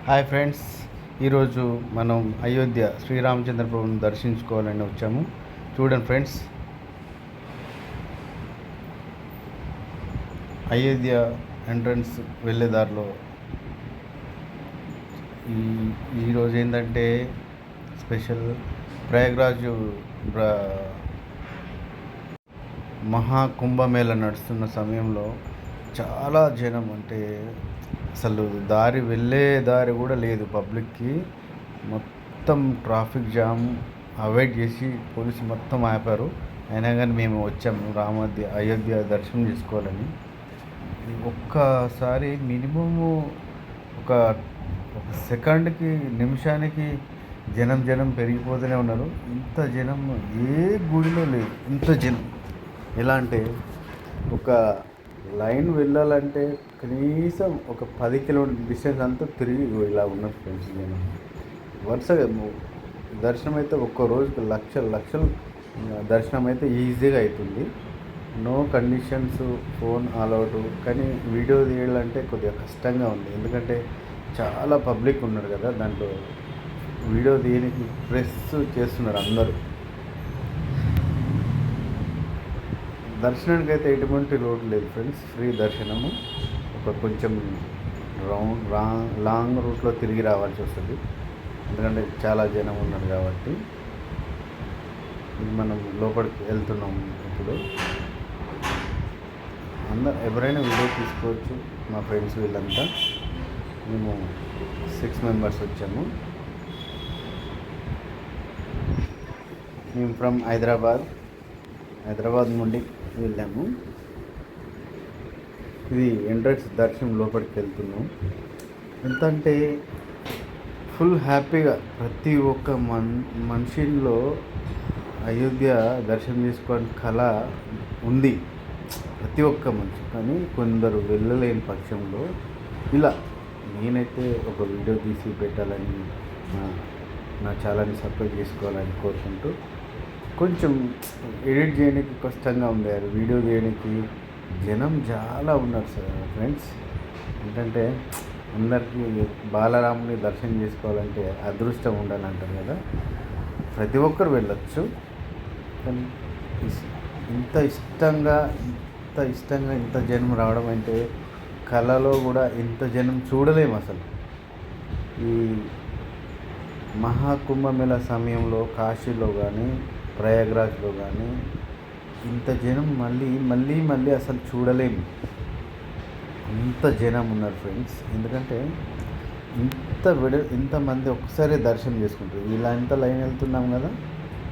Hi friends, ఈరోజు మనం అయోధ్య శ్రీరామచంద్ర ప్రభుని దర్శించుకోవాలని వచ్చాము. చూడండి ఫ్రెండ్స్, అయోధ్య ఎంట్రన్స్ వెళ్ళేదారిలో ఈరోజు ఏంటంటే స్పెషల్ ప్రయాగ్రాజ్ మహాకుంభమేళ నడుస్తున్న సమయంలో చాలా జనం, అంటే అసలు వెళ్ళే దారి కూడా లేదు పబ్లిక్కి. మొత్తం ట్రాఫిక్ జామ్ అవాయిడ్ చేసి పోలీసు మొత్తం ఆపారు. అయినా కానీ మేము వచ్చాము అయోధ్య దర్శనం చేసుకోవాలని. ఒక్కసారి మినిమము ఒక ఒక సెకండ్కి నిమిషానికి జనం పెరిగిపోతూనే ఉన్నారు. ఇంత జనం ఏ గుడిలో లేదు, ఇంత జనం. ఎలా అంటే ఒక లైన్ వెళ్ళాలంటే కనీసం ఒక 10 కిలోమీటర్ డిస్టెన్స్ అంతా తిరిగి ఇలా ఉన్న ఫ్రెండ్స్. నేను వరుసగా దర్శనం అయితే ఒక్కో రోజుకి లక్షలు దర్శనం అయితే ఈజీగా అవుతుంది. No conditions, phone allowed. కానీ వీడియో తీయాలంటే కొద్దిగా కష్టంగా ఉంది, ఎందుకంటే చాలా పబ్లిక్ ఉన్నారు కదా. దాంట్లో వీడియో తీయడానికి ప్రెస్ చేస్తున్నారు అందరూ. దర్శనానికి అయితే ఎటువంటి రోడ్ లేదు ఫ్రెండ్స్, ఫ్రీ దర్శనము. ఒక కొంచెం లాంగ్ రూట్లో తిరిగి రావాల్సి వస్తుంది, ఎందుకంటే చాలా జనం ఉన్నారు కాబట్టి. మనం లోపలికి వెళ్తున్నాం ఇప్పుడు. ఎవరైనా వీడియో తీసుకోవచ్చు. మా ఫ్రెండ్స్ వీళ్ళంతా, మేము 6 మెంబర్స్ వచ్చాము. మేము ఫ్రమ్ హైదరాబాద్ నుండి వెళ్ళాము. ఇది ఎంట్రన్స్ దర్శనం, లోపలికి వెళ్తున్నాం. ఎంత అంటే ఫుల్ హ్యాపీగా ప్రతి ఒక్క మనిషిలో అయోధ్య దర్శనం చేసుకోవడానికి కళ ఉంది ప్రతి ఒక్క మనిషి. కానీ కొందరు వెళ్ళలేని పక్షంలో ఇలా నేనైతే ఒక వీడియో తీసి పెట్టాలని, నా ఛానల్ని సబ్స్క్రైబ్ చేసుకోవాలని కోరుకుంటూ, కొంచెం ఎడిట్ చేయడానికి కష్టంగా ఉంది, వీడియో చేయడానికి. జనం చాలా ఉన్నారు సార్ ఫ్రెండ్స్. ఏంటంటే అందరికీ బాలరాముని దర్శనం చేసుకోవాలంటే అదృష్టం ఉండాలంటారు కదా. ప్రతి ఒక్కరు వెళ్ళొచ్చు, కానీ ఇంత ఇష్టంగా ఇంత జనం రావడం అంటే కళలో కూడా ఇంత జనం చూడలేము అసలు. ఈ మహాకుంభమేళ సమయంలో కాశీలో కానీ ప్రయాగ్రాజ్లో కానీ ఇంత జనం మళ్ళీ అసలు చూడలేము. ఇంత జనం ఉన్నారు ఫ్రెండ్స్. ఎందుకంటే ఇంతమంది ఒక్కసారి దర్శనం చేసుకుంటారు. ఇలా ఎంత లైన్ వెళ్తున్నాం కదా,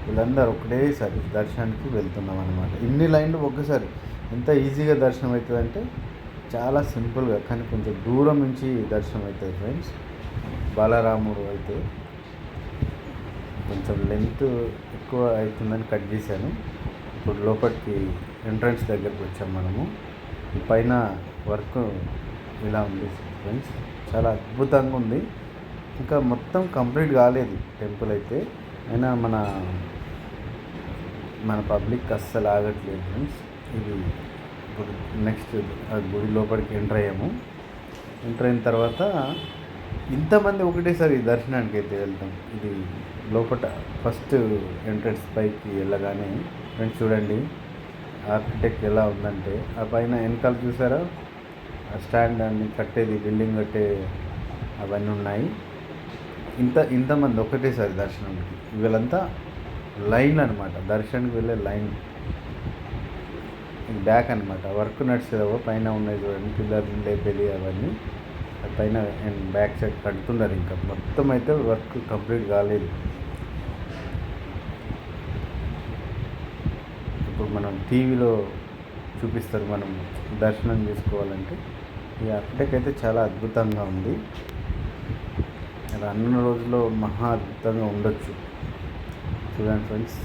వీళ్ళందరూ ఒకటేసారి దర్శనానికి వెళ్తున్నాం అనమాట. ఇన్ని లైన్లు ఒక్కసారి ఎంత ఈజీగా దర్శనం అవుతుందంటే చాలా సింపుల్గా, కానీ కొంచెం దూరం నుంచి దర్శనం అవుతుంది ఫ్రెండ్స్. బాలరాముడు అయితే కొంచెం లెంత్ ఎక్కువ అవుతుందని కట్ చేశాను. ఇప్పుడు లోపలికి ఎంట్రన్స్ దగ్గరికి వచ్చాము మనము. ఈ పైన వర్క్ ఇలా ఉంది ఫ్రెండ్స్, చాలా అద్భుతంగా ఉంది. ఇంకా మొత్తం కంప్లీట్ కాలేదు టెంపుల్ అయితే, అయినా మన పబ్లిక్ అస్సలు ఆగట్లేదు ఫ్రెండ్స్. ఇది ఇప్పుడు నెక్స్ట్ గుడి లోపలికి ఎంటర్ అయ్యాము. ఎంటర్ అయిన తర్వాత ఇంతమంది ఒకటేసారి దర్శనానికి అయితే వెళ్తాం. ఇది లోపల ఫస్ట్ ఎంట్రన్స్ పైకి వెళ్ళగానే ఫ్రెండ్స్ చూడండి ఆర్కిటెక్ట్ ఎలా ఉందంటే, ఆ పైన వెనకాల చూసారా ఆ స్టాండ్ అన్ని కట్టేది, బిల్డింగ్ కట్టే అవన్నీ ఉన్నాయి. ఇంతమంది ఒకటేసారి దర్శనానికి. వీళ్ళంతా లైన్ అనమాట, దర్శనానికి వెళ్ళే లైన్. ఇది బ్యాక్ అనమాట, వర్క్ నడిచేదవో పైన ఉన్నాయి చూడండి, పిల్లర్లు లేపేది అవన్నీ. పైన బ్యాక్ సైడ్ కడుతున్నారు. ఇంకా మొత్తం అయితే వర్క్ కంప్లీట్ కాలేదు. ఇప్పుడు మనం టీవీలో చూపిస్తారు, మనం దర్శనం చేసుకోవాలంటే. ఈ ఆర్కిటెక్ట్ అయితే చాలా అద్భుతంగా ఉంది. రానున్న రోజుల్లో మహా అద్భుతంగా ఉండొచ్చు. చూడండి ఫ్రెండ్స్,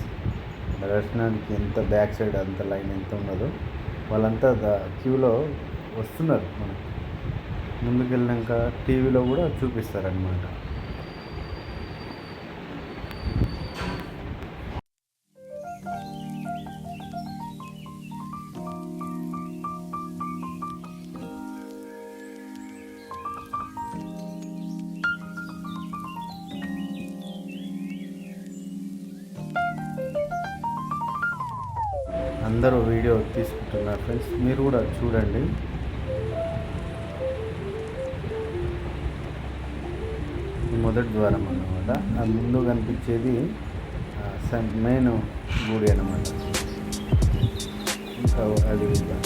దర్శనానికి ఎంత బ్యాక్ సైడ్ అంత లైన్ ఎంత ఉన్నదో, వాళ్ళంతా క్యూలో వస్తున్నారు. మనకి ముందుకెళ్ళాక టీవీలో కూడా చూపిస్తారనమాట. అందరూ వీడియో తీసుకుంటున్నారు ఫ్రెండ్స్, మీరు కూడా చూడండి. మొదటి ద్వారం అన్నమాట. ఆ ముందు కనిపించేది మెయిన్ గుడి అన్నమాట. ఇంకా అది ఇంకా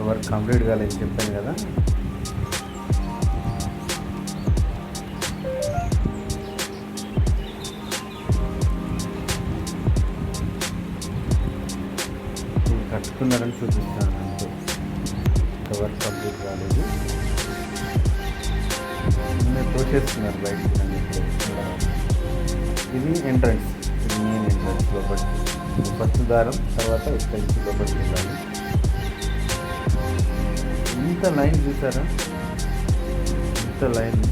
వర్క్ కంప్లీట్ కాలేదని చెప్పాను కదా. కట్టుకున్నారని చూపిస్తాను అంతే, ఇంకా వర్క్ కంప్లీట్ కాలేదు. తోసేస్తున్నారు బయటికి. ఇది ఎంట్రన్స్, ఇది మెయిన్ ఎంట్రన్స్. లోపలికి ఫస్ట్ దారం, తర్వాత ఇక్కడి నుంచి లోపలికి వెళ్ళాలి. ఇంత లైన్ చూసారా, ఇంత లైన్.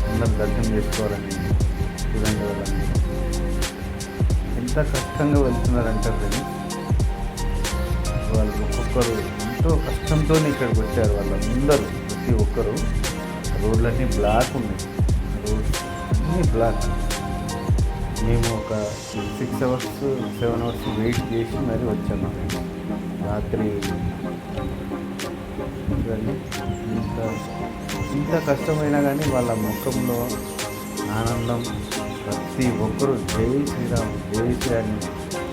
అందరూ దర్శనం చేసుకోవాలని చూడండి. వాళ్ళందరూ ఎంత కష్టంగా వెళ్తున్నారంటారు. వాళ్ళు ఒక్కొక్కరు ఎంతో కష్టంతో ఇక్కడికి వచ్చారు. వాళ్ళందరూ ప్రతి ఒక్కరు. రోడ్లన్నీ బ్లాక్ ఉన్నాయి, రోడ్స్ అన్నీ బ్లాక్. మేము ఒక 6 అవర్స్ 7 అవర్స్ వెయిట్ చేసి మరీ వచ్చాము రాత్రి. ఇంత కష్టమైనా కానీ వాళ్ళ ముఖంలో ఆనందం. ప్రతి ఒక్కరూ జై శ్రీరామ్ జై శ్రీరామ్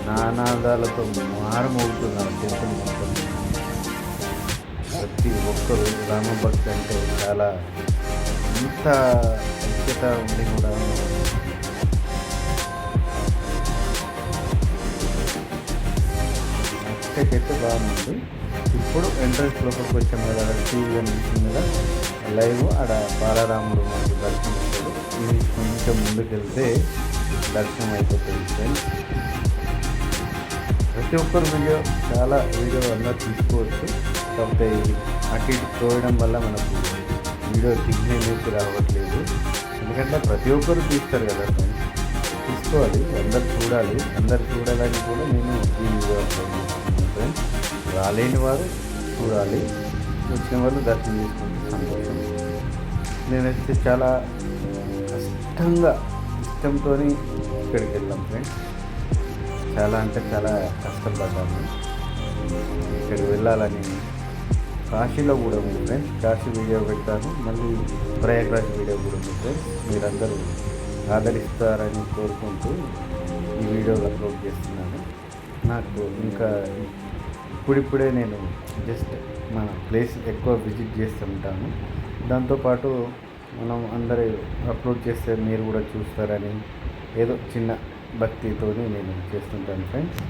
నానాదాలతో మారుమోగుతున్నారు టెంపుల్ మొత్తం. ప్రతి ఒక్కరు రామభక్తి అంటే చాలా ఇంత ఐక్యత ఉండి కూడా అయితే బాగుంది. ఇప్పుడు ఎంట్రన్స్ లోపలికి వచ్చాం కదా, టీవీ అనిపించింది కదా లైవ్. ఆడ బాలరాముడు మనకు దర్శనం ఇచ్చాడు. ఇది కొంచెం ముందుకెళ్తే దర్శనం అయిపోతుంది ఫ్రెండ్స్. ప్రతి ఒక్కరు చాలా వీడియో అందరూ తీసుకోవచ్చు. కాకపోతే అటు ఇటు చూడడం వల్ల మనకు వీడియో సిగ్నల్ రావట్లేదు. ఎందుకంటే ప్రతి ఒక్కరు తీస్తారు కదా ఫ్రెండ్స్, తీసుకోవాలి, అందరు చూడాలి. అందరు చూడాలని కూడా నేను ఈ వీడియో అప్లోడ్ చేస్తున్నాను ఫ్రెండ్స్. రాలేని వారు చూడాలి, వచ్చిన వాళ్ళు దర్శనం చేసుకుంటే సంతోషం. నేనైతే చాలా కష్టంగా ఇష్టంతో ఇక్కడికి వెళ్ళాం ఫ్రెండ్స్. చాలా అంటే చాలా కష్టపడ్డాను ఇక్కడికి వెళ్ళాలని. కాశీలో కూడా ఉంది ఫ్రెండ్స్, కాశీ వీడియో పెడతాను, మళ్ళీ ప్రయాగ్రాజ్ వీడియో కూడా ఉంది ఫ్రెండ్స్. మీరందరూ ఆదరిస్తారని కోరుకుంటూ ఈ వీడియోలు అప్లోడ్ చేస్తున్నాను. నాకు ఇంకా ఇప్పుడిప్పుడే నేను జస్ట్ మన ప్లేస్ ఎక్కువ విజిట్ చేస్తుంటాను. దాంతోపాటు మనం అందరూ అప్లోడ్ చేస్తే మీరు కూడా చూస్తారని ఏదో చిన్న భక్తితో నేను చేస్తుంటాను ఫ్రెండ్స్.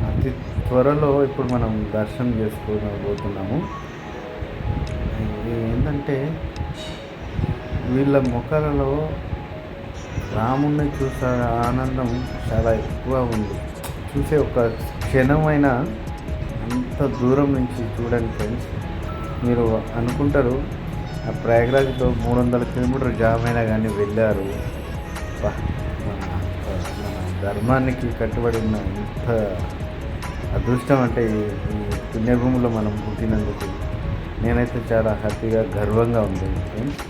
అతి త్వరలో ఇప్పుడు మనం దర్శనం చేసుకోబోతున్నాము. ఏంటంటే వీళ్ళ ముఖాలలో రాముణ్ణి చూసే ఆనందం చాలా ఎక్కువ ఉంది. చూసే ఒక క్షణమైనా అంత దూరం నుంచి చూడండి ఫ్రెండ్స్. మీరు అనుకుంటారు ఆ ప్రయాగ్రాజ్లో 300 కిలోమీటర్ జామ్ అయినా కానీ వెళ్ళారు. మన ధర్మానికి కట్టుబడి ఉన్న ఇంత అదృష్టం అంటే ఈ పుణ్యభూమిలో మనం పుట్టినందుకు నేనైతే చాలా హ్యాపీగా గర్వంగా ఉంది ఫ్రెండ్స్.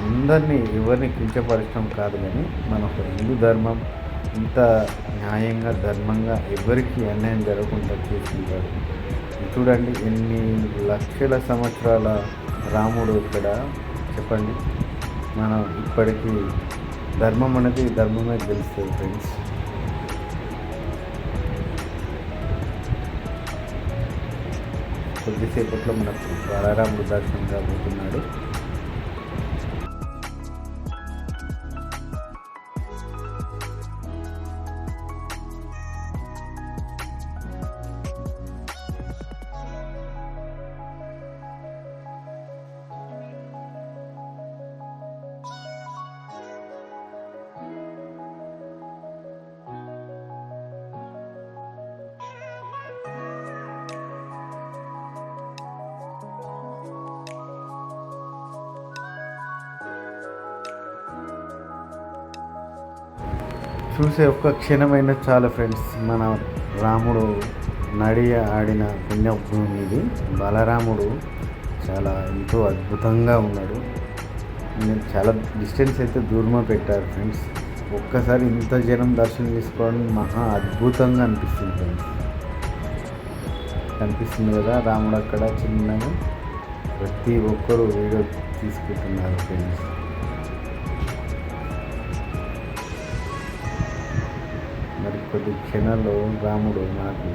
అందరినీ ఎవరిని కించపరచడం కాదు, కానీ మన ఒక హిందూ ధర్మం ఇంత న్యాయంగా ధర్మంగా ఎవరికి అన్యాయం జరగకుండా చేసుకుంటారు. చూడండి ఎన్ని లక్షల సంవత్సరాల రాముడు ఇక్కడ. చెప్పండి, మనం ఇప్పటికీ ధర్మం అనేది ధర్మమే తెలుస్తుంది ఫ్రెండ్స్. కొద్దిసేపట్లో మనకు బాలరాముడు దర్శనం కాబోతున్నాడు. చూసే ఒక్క క్షణమైన చాలు ఫ్రెండ్స్. మన రాముడు నడి ఆడిన పుణ్యభూమి ఇది. బలరాముడు చాలా ఎంతో అద్భుతంగా ఉన్నాడు. నేను చాలా డిస్టెన్స్ అయితే దూరమే పెట్టారు ఫ్రెండ్స్. ఒక్కసారి ఇంత జనం దర్శనం చేసుకోవడం మహా అద్భుతంగా అనిపిస్తుంది ఫ్రెండ్స్. కనిపిస్తుంది కదా రాముడు అక్కడ చిన్నగా. ప్రతి ఒక్కరూ వీడియో తీసుకుంటున్నారు ఫ్రెండ్స్. మరి కొద్ది క్షణాల్లో రాముడు నాకు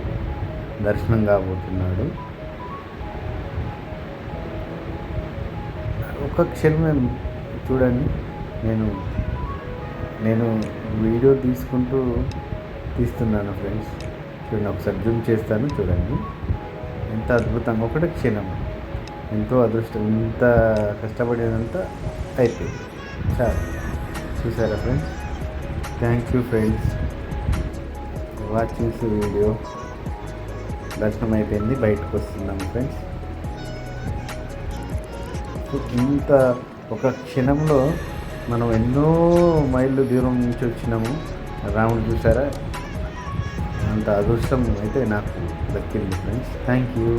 దర్శనం కాబోతున్నాడు. ఒక క్షణం చూడండి. నేను వీడియో తీస్తున్నాను ఫ్రెండ్స్. చూడండి, ఒకసారి జూమ్ చేస్తాను చూడండి. ఎంత అద్భుతంగా ఒకటే క్షణం. ఎంతో అదృష్టం. ఇంత కష్టపడేదంతా అయిపోయింది. చాలా చూసారా friends. Thank you friends watching video. దర్శనం అయిపోయింది, బయటకు వస్తున్నాము ఫ్రెండ్స్. ఇంత ఒక క్షణంలో మనం ఎన్నో మైళ్ళు దూరం నుంచి వచ్చినాము. రాముడు చూసారా, అంత అదృష్టం అయితే నాకు దక్కింది ఫ్రెండ్స్. Thank you.